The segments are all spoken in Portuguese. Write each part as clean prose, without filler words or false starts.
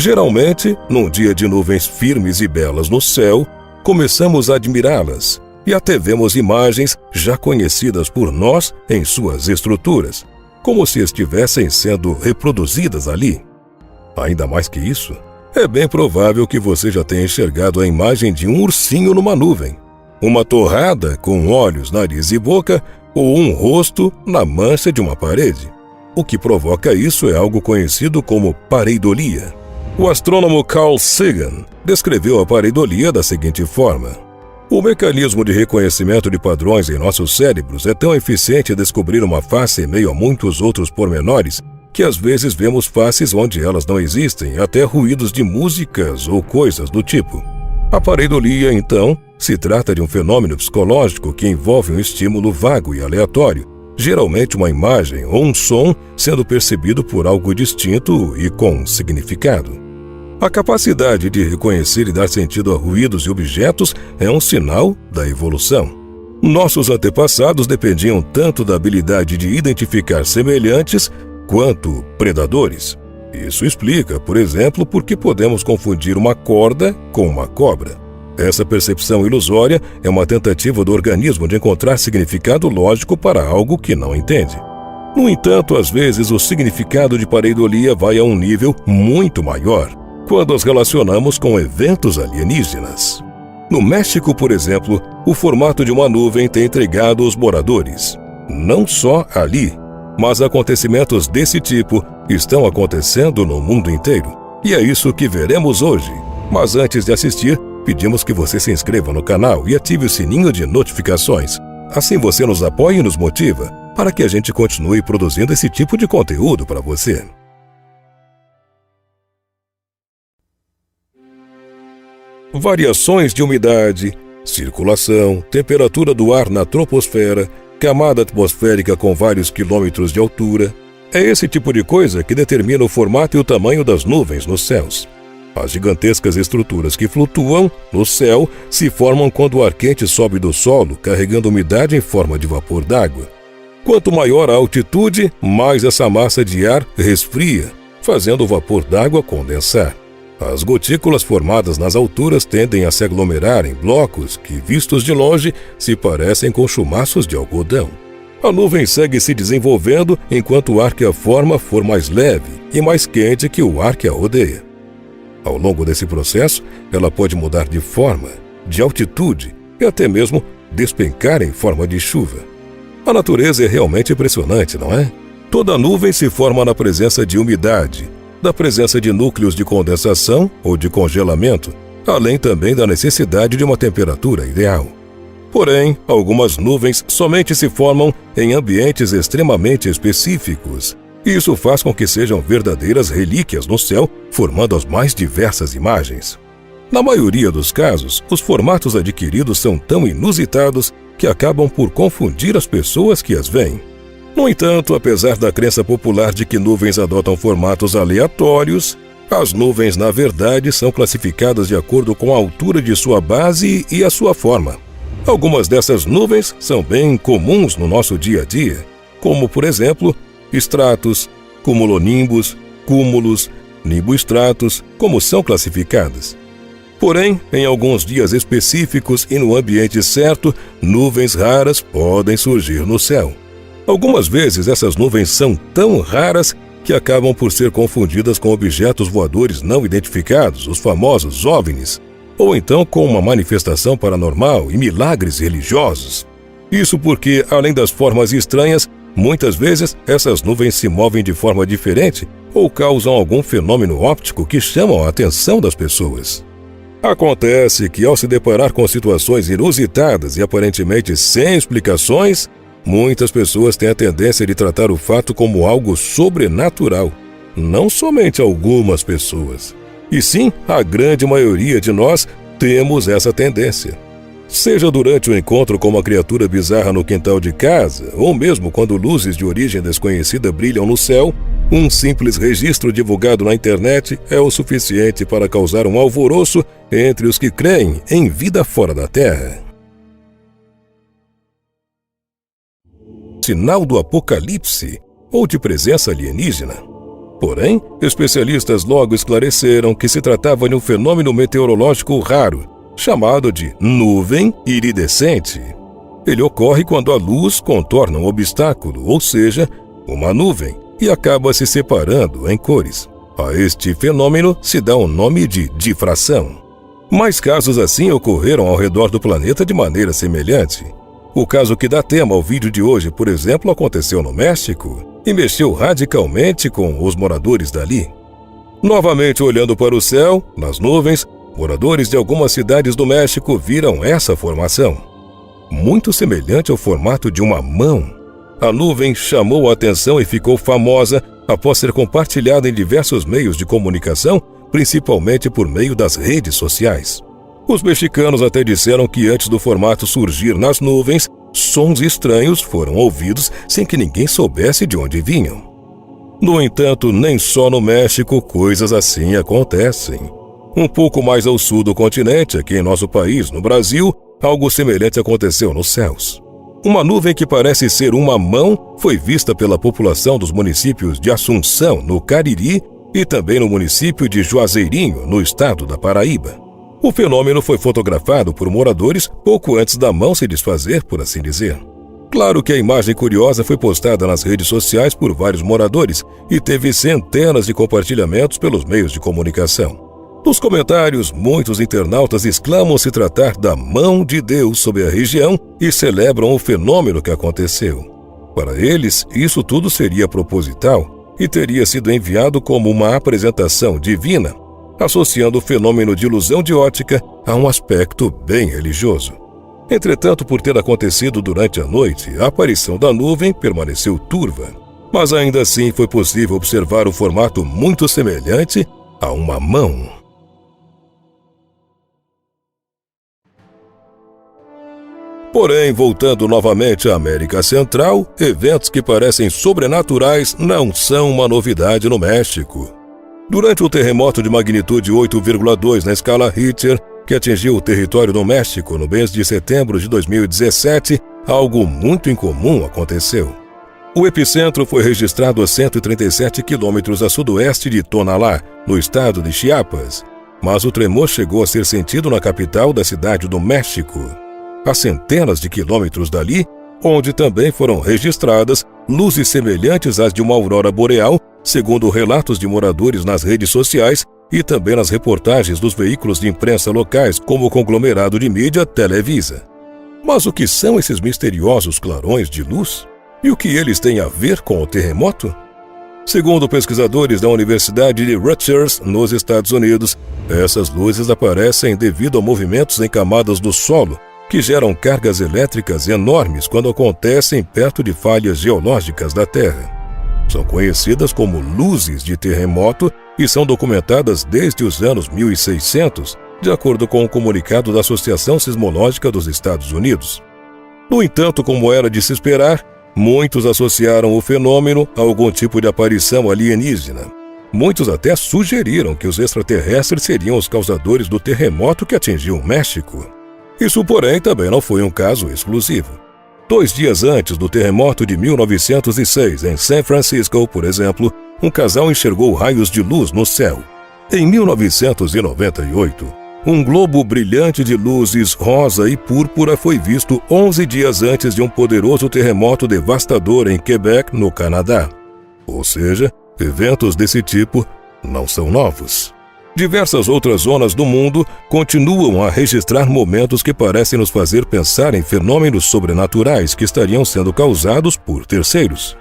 Geralmente, num dia de nuvens firmes e belas no céu, começamos a admirá-las e até vemos imagens já conhecidas por nós em suas estruturas, como se estivessem sendo reproduzidas ali. Ainda mais que isso, é bem provável que você já tenha enxergado a imagem de um ursinho numa nuvem, uma torrada com olhos, nariz e boca ou um rosto na mancha de uma parede. O que provoca isso é algo conhecido como pareidolia. O astrônomo Carl Sagan descreveu a pareidolia da seguinte forma: o mecanismo de reconhecimento de padrões em nossos cérebros é tão eficiente a descobrir uma face em meio a muitos outros pormenores que às vezes vemos faces onde elas não existem, até ruídos de músicas ou coisas do tipo. A pareidolia, então, se trata de um fenômeno psicológico que envolve um estímulo vago e aleatório, geralmente uma imagem ou um som sendo percebido por algo distinto e com significado. A capacidade de reconhecer e dar sentido a ruídos e objetos é um sinal da evolução. Nossos antepassados dependiam tanto da habilidade de identificar semelhantes quanto predadores. Isso explica, por exemplo, por que podemos confundir uma corda com uma cobra. Essa percepção ilusória é uma tentativa do organismo de encontrar significado lógico para algo que não entende. No entanto, às vezes o significado de pareidolia vai a um nível muito maior, quando as relacionamos com eventos alienígenas. No México, por exemplo, o formato de uma nuvem tem intrigado os moradores. Não só ali, mas acontecimentos desse tipo estão acontecendo no mundo inteiro. E é isso que veremos hoje. Mas antes de assistir, pedimos que você se inscreva no canal e ative o sininho de notificações. Assim você nos apoia e nos motiva para que a gente continue produzindo esse tipo de conteúdo para você. Variações de umidade, circulação, temperatura do ar na troposfera, camada atmosférica com vários quilômetros de altura. É esse tipo de coisa que determina o formato e o tamanho das nuvens nos céus. As gigantescas estruturas que flutuam no céu se formam quando o ar quente sobe do solo, carregando umidade em forma de vapor d'água. Quanto maior a altitude, mais essa massa de ar resfria, fazendo o vapor d'água condensar. As gotículas formadas nas alturas tendem a se aglomerar em blocos que, vistos de longe, se parecem com chumaços de algodão. A nuvem segue se desenvolvendo enquanto o ar que a forma for mais leve e mais quente que o ar que a rodeia. Ao longo desse processo, ela pode mudar de forma, de altitude e até mesmo despencar em forma de chuva. A natureza é realmente impressionante, não é? Toda nuvem se forma na presença de umidade, da presença de núcleos de condensação ou de congelamento, além também da necessidade de uma temperatura ideal. Porém, algumas nuvens somente se formam em ambientes extremamente específicos. Isso faz com que sejam verdadeiras relíquias no céu, formando as mais diversas imagens. Na maioria dos casos, os formatos adquiridos são tão inusitados que acabam por confundir as pessoas que as veem. No entanto, apesar da crença popular de que nuvens adotam formatos aleatórios, as nuvens, na verdade, são classificadas de acordo com a altura de sua base e a sua forma. Algumas dessas nuvens são bem comuns no nosso dia a dia, como, por exemplo, estratos, cumulonimbus, cúmulos, nimboestratos, como são classificadas. Porém, em alguns dias específicos e no ambiente certo, nuvens raras podem surgir no céu. Algumas vezes essas nuvens são tão raras que acabam por ser confundidas com objetos voadores não identificados, os famosos OVNIs, ou então com uma manifestação paranormal e milagres religiosos. Isso porque, além das formas estranhas, muitas vezes essas nuvens se movem de forma diferente ou causam algum fenômeno óptico que chamam a atenção das pessoas. Acontece que, ao se deparar com situações inusitadas e aparentemente sem explicações, muitas pessoas têm a tendência de tratar o fato como algo sobrenatural. Não somente algumas pessoas, e sim a grande maioria de nós temos essa tendência. Seja durante o encontro com uma criatura bizarra no quintal de casa, ou mesmo quando luzes de origem desconhecida brilham no céu, um simples registro divulgado na internet é o suficiente para causar um alvoroço entre os que creem em vida fora da Terra. Sinal do apocalipse ou de presença alienígena. Porém, especialistas logo esclareceram que se tratava de um fenômeno meteorológico raro, chamado de nuvem iridescente. Ele ocorre quando a luz contorna um obstáculo, ou seja, uma nuvem, e acaba se separando em cores. A este fenômeno se dá o nome de difração. Mais casos assim ocorreram ao redor do planeta de maneira semelhante. O caso que dá tema ao vídeo de hoje, por exemplo, aconteceu no México e mexeu radicalmente com os moradores dali. Novamente olhando para o céu, nas nuvens, moradores de algumas cidades do México viram essa formação. Muito semelhante ao formato de uma mão. A nuvem chamou a atenção e ficou famosa após ser compartilhada em diversos meios de comunicação, principalmente por meio das redes sociais. Os mexicanos até disseram que antes do formato surgir nas nuvens, sons estranhos foram ouvidos sem que ninguém soubesse de onde vinham. No entanto, nem só no México coisas assim acontecem. Um pouco mais ao sul do continente, aqui em nosso país, no Brasil, algo semelhante aconteceu nos céus. Uma nuvem que parece ser uma mão foi vista pela população dos municípios de Assunção, no Cariri, e também no município de Juazeirinho, no estado da Paraíba. O fenômeno foi fotografado por moradores pouco antes da mão se desfazer, por assim dizer. Claro que a imagem curiosa foi postada nas redes sociais por vários moradores e teve centenas de compartilhamentos pelos meios de comunicação. Nos comentários, muitos internautas exclamam se tratar da mão de Deus sobre a região e celebram o fenômeno que aconteceu. Para eles, isso tudo seria proposital e teria sido enviado como uma apresentação divina, associando o fenômeno de ilusão de ótica a um aspecto bem religioso. Entretanto, por ter acontecido durante a noite, a aparição da nuvem permaneceu turva, mas ainda assim foi possível observar um formato muito semelhante a uma mão. Porém, voltando novamente à América Central, eventos que parecem sobrenaturais não são uma novidade no México. Durante o terremoto de magnitude 8,2 na escala Richter, que atingiu o território do México no mês de setembro de 2017, algo muito incomum aconteceu. O epicentro foi registrado a 137 quilômetros a sudoeste de Tonalá, no estado de Chiapas, mas o tremor chegou a ser sentido na capital da cidade do México, a centenas de quilômetros dali, onde também foram registradas luzes semelhantes às de uma aurora boreal, segundo relatos de moradores nas redes sociais e também nas reportagens dos veículos de imprensa locais, como o conglomerado de mídia Televisa. Mas o que são esses misteriosos clarões de luz? E o que eles têm a ver com o terremoto? Segundo pesquisadores da Universidade de Rutgers, nos Estados Unidos, essas luzes aparecem devido a movimentos em camadas do solo, que geram cargas elétricas enormes quando acontecem perto de falhas geológicas da Terra. São conhecidas como luzes de terremoto e são documentadas desde os anos 1600, de acordo com o comunicado da Associação Sismológica dos Estados Unidos. No entanto, como era de se esperar, muitos associaram o fenômeno a algum tipo de aparição alienígena. Muitos até sugeriram que os extraterrestres seriam os causadores do terremoto que atingiu o México. Isso, porém, também não foi um caso exclusivo. 2 dias antes do terremoto de 1906, em San Francisco, por exemplo, um casal enxergou raios de luz no céu. Em 1998, um globo brilhante de luzes rosa e púrpura foi visto 11 dias antes de um poderoso terremoto devastador em Quebec, no Canadá. Ou seja, eventos desse tipo não são novos. Diversas outras zonas do mundo continuam a registrar momentos que parecem nos fazer pensar em fenômenos sobrenaturais que estariam sendo causados por terceiros.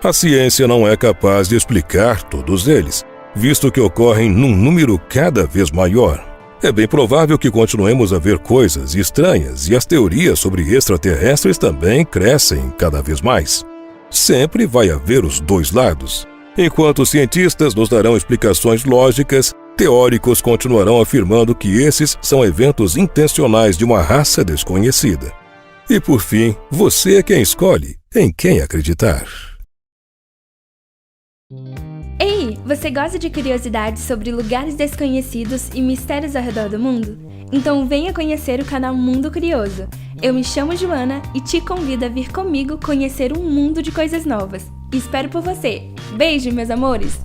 A ciência não é capaz de explicar todos eles, visto que ocorrem num número cada vez maior. É bem provável que continuemos a ver coisas estranhas e as teorias sobre extraterrestres também crescem cada vez mais. Sempre vai haver os dois lados. Enquanto cientistas nos darão explicações lógicas, teóricos continuarão afirmando que esses são eventos intencionais de uma raça desconhecida. E por fim, você é quem escolhe em quem acreditar. Ei, você gosta de curiosidades sobre lugares desconhecidos e mistérios ao redor do mundo? Então venha conhecer o canal Mundo Curioso. Eu me chamo Joana e te convido a vir comigo conhecer um mundo de coisas novas. Espero por você. Beijo, meus amores!